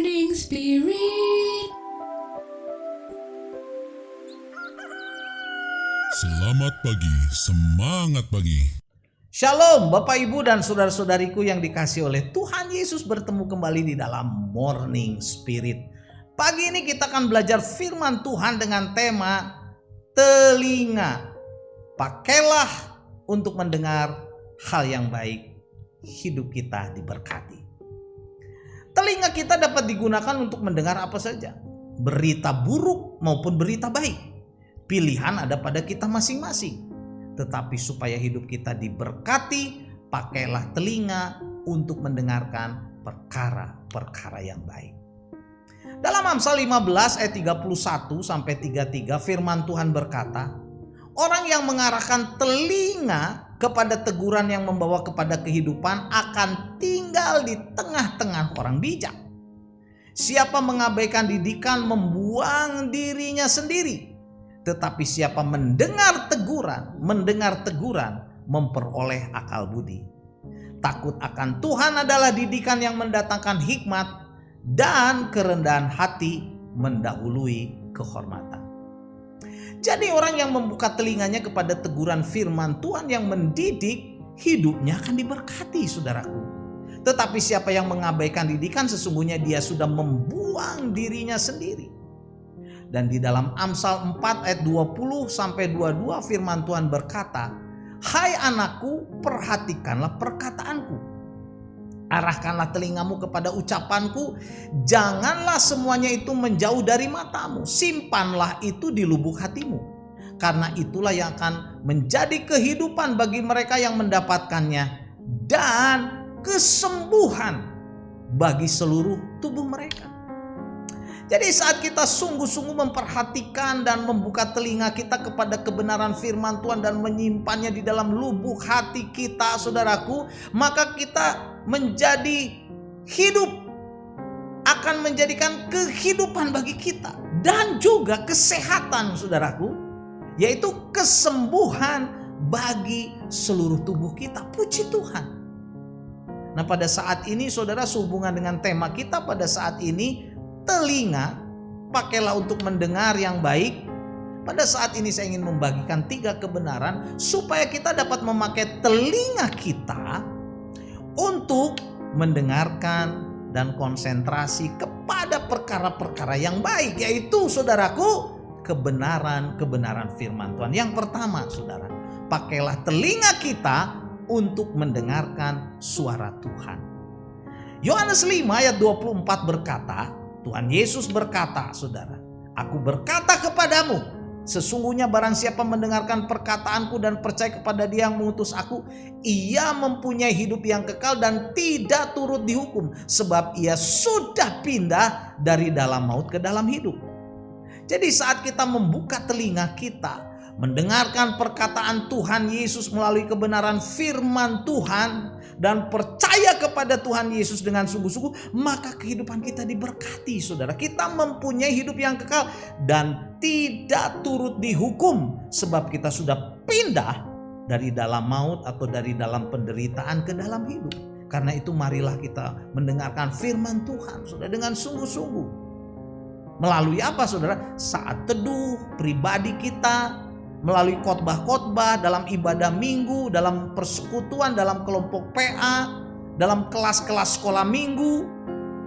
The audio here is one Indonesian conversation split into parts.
Morning Spirit. Selamat pagi, semangat pagi. Shalom Bapak Ibu dan saudara-saudariku yang dikasihi oleh Tuhan Yesus, bertemu kembali di dalam Morning Spirit. Pagi ini kita akan belajar firman Tuhan dengan tema telinga. Pakailah untuk mendengar hal yang baik, hidup kita diberkati. Telinga kita dapat digunakan untuk mendengar apa saja, berita buruk maupun berita baik. Pilihan ada pada kita masing-masing. Tetapi supaya hidup kita diberkati, pakailah telinga untuk mendengarkan perkara-perkara yang baik. Dalam Amsal 15 ayat 31 sampai 33 firman Tuhan berkata, orang yang mengarahkan telinga kepada teguran yang membawa kepada kehidupan akan tinggal di tengah-tengah orang bijak. Siapa mengabaikan didikan membuang dirinya sendiri. Tetapi siapa mendengar teguran memperoleh akal budi. Takut akan Tuhan adalah didikan yang mendatangkan hikmat, dan kerendahan hati mendahului kehormatan. Jadi orang yang membuka telinganya kepada teguran firman Tuhan yang mendidik, hidupnya akan diberkati, saudaraku. Tetapi siapa yang mengabaikan didikan, sesungguhnya dia sudah membuang dirinya sendiri. Dan di dalam Amsal 4 ayat 20 sampai 22 firman Tuhan berkata, hai anakku, perhatikanlah perkataanku. Arahkanlah telingamu kepada ucapanku, janganlah semuanya itu menjauh dari matamu. Simpanlah itu di lubuk hatimu, karena itulah yang akan menjadi kehidupan bagi mereka yang mendapatkannya, dan kesembuhan bagi seluruh tubuh mereka. Jadi saat kita sungguh-sungguh memperhatikan dan membuka telinga kita kepada kebenaran firman Tuhan dan menyimpannya di dalam lubuk hati kita, saudaraku, maka kita menjadi hidup, akan menjadikan kehidupan bagi kita dan juga kesehatan, saudaraku, yaitu kesembuhan bagi seluruh tubuh kita. Puji Tuhan. Nah, pada saat ini saudara, sehubungan dengan tema kita pada saat ini, telinga, pakailah untuk mendengar yang baik. Pada saat ini saya ingin membagikan 3 kebenaran supaya kita dapat memakai telinga kita untuk mendengarkan dan konsentrasi kepada perkara-perkara yang baik, yaitu saudaraku, kebenaran-kebenaran firman Tuhan. Yang pertama, saudara, pakailah telinga kita untuk mendengarkan suara Tuhan. Yohanes 5 ayat 24 berkata, Tuhan Yesus berkata, saudara, aku berkata kepadamu, sesungguhnya barang siapa mendengarkan perkataanku dan percaya kepada dia yang mengutus aku, ia mempunyai hidup yang kekal dan tidak turut dihukum, sebab ia sudah pindah dari dalam maut ke dalam hidup. Jadi saat kita membuka telinga kita, mendengarkan perkataan Tuhan Yesus melalui kebenaran firman Tuhan, dan percaya kepada Tuhan Yesus dengan sungguh-sungguh, maka kehidupan kita diberkati, saudara. Kita mempunyai hidup yang kekal dan tidak turut dihukum, sebab kita sudah pindah dari dalam maut atau dari dalam penderitaan ke dalam hidup. Karena itu marilah kita mendengarkan firman Tuhan, saudara, dengan sungguh-sungguh. Melalui apa, saudara? Saat teduh pribadi kita, melalui khotbah-khotbah, dalam ibadah minggu, dalam persekutuan, dalam kelompok PA, dalam kelas-kelas sekolah minggu.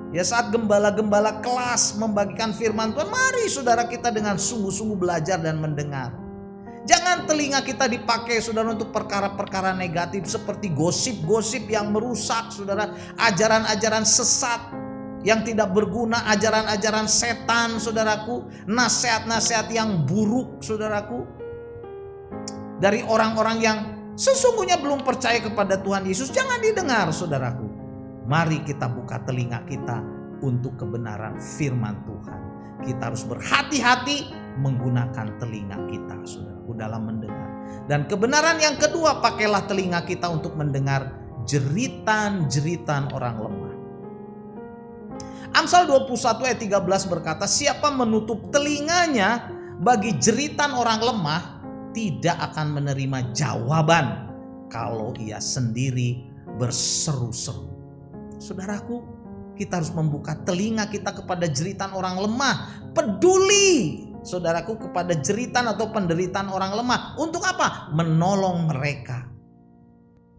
Ya, saat gembala-gembala kelas membagikan firman Tuhan, mari saudara kita dengan sungguh-sungguh belajar dan mendengar. Jangan telinga kita dipakai, saudara, untuk perkara-perkara negatif seperti gosip-gosip yang merusak, saudara, ajaran-ajaran sesat yang tidak berguna, ajaran-ajaran setan, saudaraku, nasihat-nasihat yang buruk, saudaraku, dari orang-orang yang sesungguhnya belum percaya kepada Tuhan Yesus. Jangan didengar, saudaraku. Mari kita buka telinga kita untuk kebenaran firman Tuhan. Kita harus berhati-hati menggunakan telinga kita, saudaraku, dalam mendengar. Dan kebenaran yang kedua, pakailah telinga kita untuk mendengar jeritan-jeritan orang lemah. Amsal 21 ayat 13 berkata, siapa menutup telinganya bagi jeritan orang lemah, tidak akan menerima jawaban kalau ia sendiri berseru-seru. Saudaraku, Kita harus membuka telinga kita kepada jeritan orang lemah. Peduli, saudaraku, kepada jeritan atau penderitaan orang lemah. Untuk apa? Menolong mereka,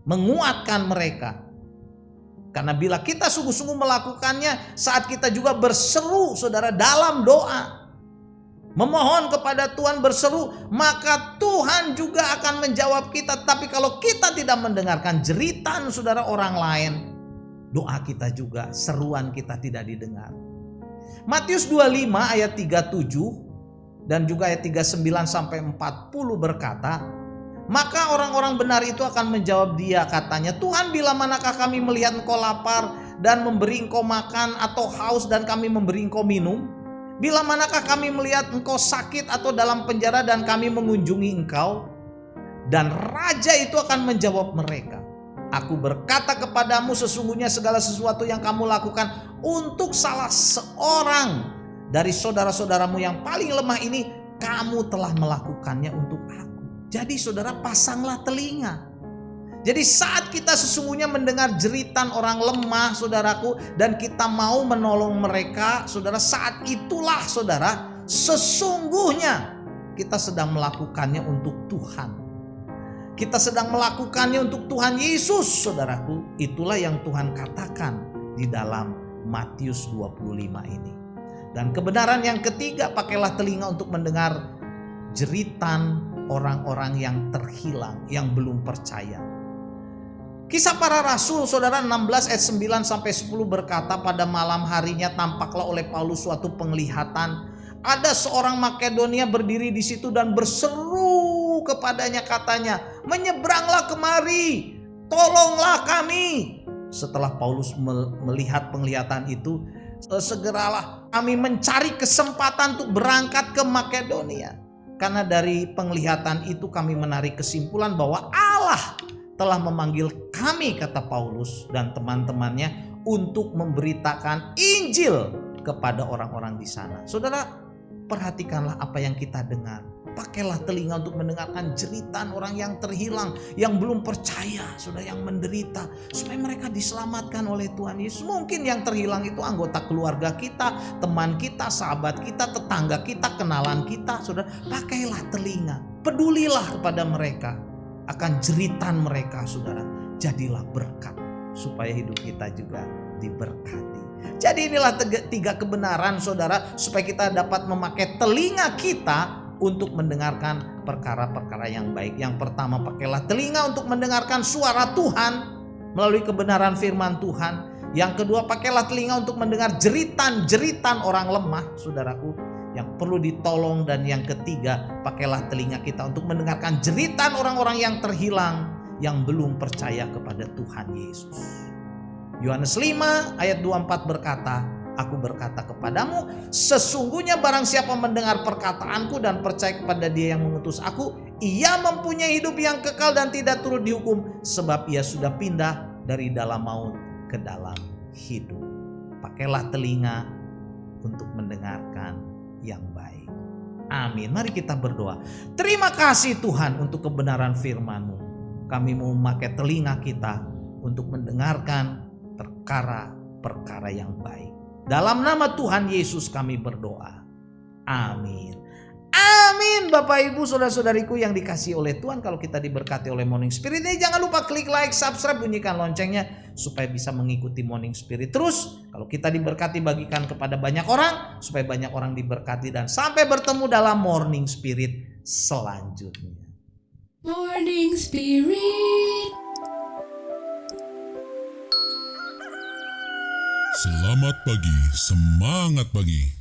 menguatkan mereka. Karena bila kita sungguh-sungguh melakukannya, saat kita juga berseru, saudara, dalam doa, memohon kepada Tuhan, berseru, maka Tuhan juga akan menjawab kita. Tapi kalau kita tidak mendengarkan jeritan saudara orang lain, doa kita juga, seruan kita tidak didengar. Matius 25 ayat 37 dan juga ayat 39 sampai 40 berkata, maka orang-orang benar itu akan menjawab dia, katanya, Tuhan, bila manakah kami melihat engkau lapar dan memberi engkau makan, atau haus dan kami memberi engkau minum? Bila manakah kami melihat engkau sakit atau dalam penjara dan kami mengunjungi engkau? Dan raja itu akan menjawab mereka, aku berkata kepadamu, sesungguhnya segala sesuatu yang kamu lakukan untuk salah seorang dari saudara-saudaramu yang paling lemah ini, kamu telah melakukannya untuk aku. Jadi saudara, pasanglah telinga. Jadi saat kita sesungguhnya mendengar jeritan orang lemah, saudaraku, dan kita mau menolong mereka, saudara, saat itulah saudara, sesungguhnya kita sedang melakukannya untuk Tuhan. Kita sedang melakukannya untuk Tuhan Yesus, saudaraku. Itulah yang Tuhan katakan di dalam Matius 25 ini. Dan kebenaran yang ketiga, pakailah telinga untuk mendengar jeritan orang-orang yang terhilang, yang belum percaya. Kisah Para Rasul, saudara, 16 ayat 9 sampai 10 berkata, pada malam harinya tampaklah oleh Paulus suatu penglihatan. Ada seorang Makedonia berdiri di situ dan berseru kepadanya, katanya, menyeberanglah kemari, tolonglah kami. Setelah Paulus melihat penglihatan itu, segeralah kami mencari kesempatan untuk berangkat ke Makedonia. Karena dari penglihatan itu kami menarik kesimpulan bahwa Allah telah memanggil kami, kata Paulus dan teman-temannya, untuk memberitakan Injil kepada orang-orang di sana. Saudara, perhatikanlah apa yang kita dengar. Pakailah telinga untuk mendengarkan jeritan orang yang terhilang, yang belum percaya, saudara, yang menderita, supaya mereka diselamatkan oleh Tuhan Yesus. Mungkin yang terhilang itu anggota keluarga kita, teman kita, sahabat kita, tetangga kita, kenalan kita. Saudara, pakailah telinga, pedulilah kepada mereka, akan jeritan mereka, saudara. Jadilah berkat, supaya hidup kita juga diberkati. Jadi inilah tiga kebenaran, saudara, supaya kita dapat memakai telinga kita untuk mendengarkan perkara-perkara yang baik. Yang pertama, pakailah telinga untuk mendengarkan suara Tuhan melalui kebenaran firman Tuhan. Yang kedua, pakailah telinga untuk mendengar jeritan-jeritan orang lemah, saudaraku, yang perlu ditolong. Dan yang ketiga, pakailah telinga kita untuk mendengarkan jeritan orang-orang yang terhilang, yang belum percaya kepada Tuhan Yesus. Yohanes 5 ayat 24 berkata, aku berkata kepadamu, sesungguhnya barang siapa mendengar perkataanku dan percaya kepada dia yang mengutus aku, ia mempunyai hidup yang kekal dan tidak turut dihukum, sebab ia sudah pindah dari dalam maut ke dalam hidup. Pakailah telinga untuk mendengarkan yang baik. Amin. Mari kita berdoa. Terima kasih Tuhan untuk kebenaran firman-Mu. Kami mau memakai telinga kita untuk mendengarkan perkara-perkara yang baik. Dalam nama Tuhan Yesus kami berdoa. Amin. Amin. Bapak Ibu saudara-saudariku yang dikasihi oleh Tuhan, kalau kita diberkati oleh Morning Spirit ini, jangan lupa klik like, subscribe, bunyikan loncengnya supaya bisa mengikuti Morning Spirit terus. Kalau kita diberkati, bagikan kepada banyak orang supaya banyak orang diberkati, dan sampai bertemu dalam Morning Spirit selanjutnya. Morning Spirit. Selamat pagi, semangat pagi.